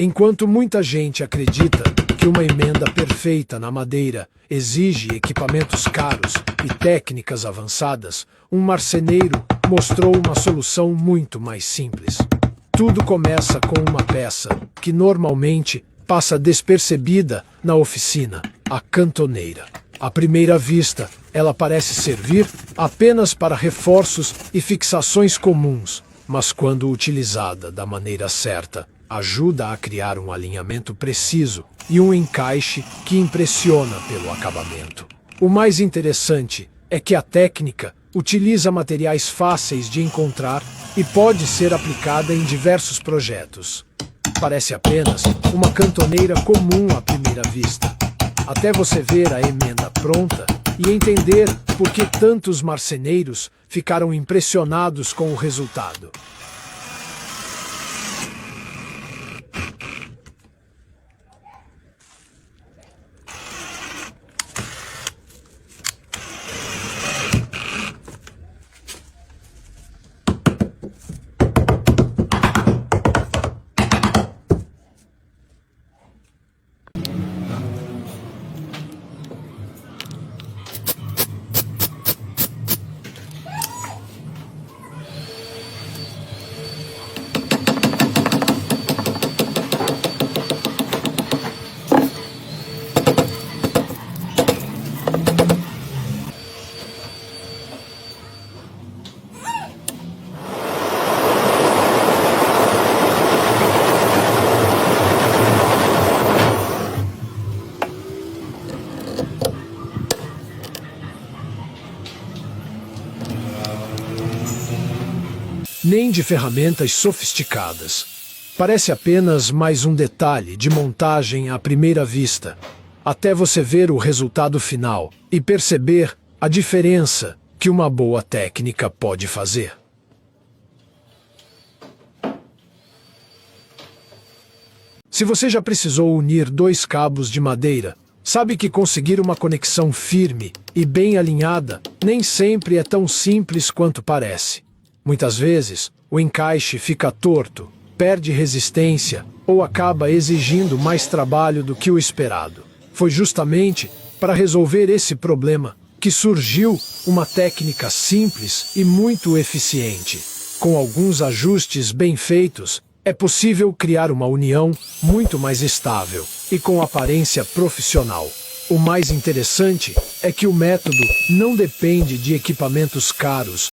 Enquanto muita gente acredita que uma emenda perfeita na madeira exige equipamentos caros e técnicas avançadas, um marceneiro mostrou uma solução muito mais simples. Tudo começa com uma peça que normalmente passa despercebida na oficina, a cantoneira. À primeira vista, ela parece servir apenas para reforços e fixações comuns, mas quando utilizada da maneira certa, ajuda a criar um alinhamento preciso e um encaixe que impressiona pelo acabamento. O mais interessante é que a técnica utiliza materiais fáceis de encontrar e pode ser aplicada em diversos projetos. Parece apenas uma cantoneira comum à primeira vista, até você ver a emenda pronta e entender por que tantos marceneiros ficaram impressionados com o resultado. Nem de ferramentas sofisticadas. Parece apenas mais um detalhe de montagem à primeira vista, até você ver o resultado final e perceber a diferença que uma boa técnica pode fazer. Se você já precisou unir dois cabos de madeira, sabe que conseguir uma conexão firme e bem alinhada nem sempre é tão simples quanto parece. Muitas vezes, o encaixe fica torto, perde resistência ou acaba exigindo mais trabalho do que o esperado. Foi justamente Para resolver esse problema, que surgiu uma técnica simples e muito eficiente. Com alguns ajustes bem feitos, é possível criar uma união muito mais estável e com aparência profissional. O mais interessante é que o método não depende de equipamentos caros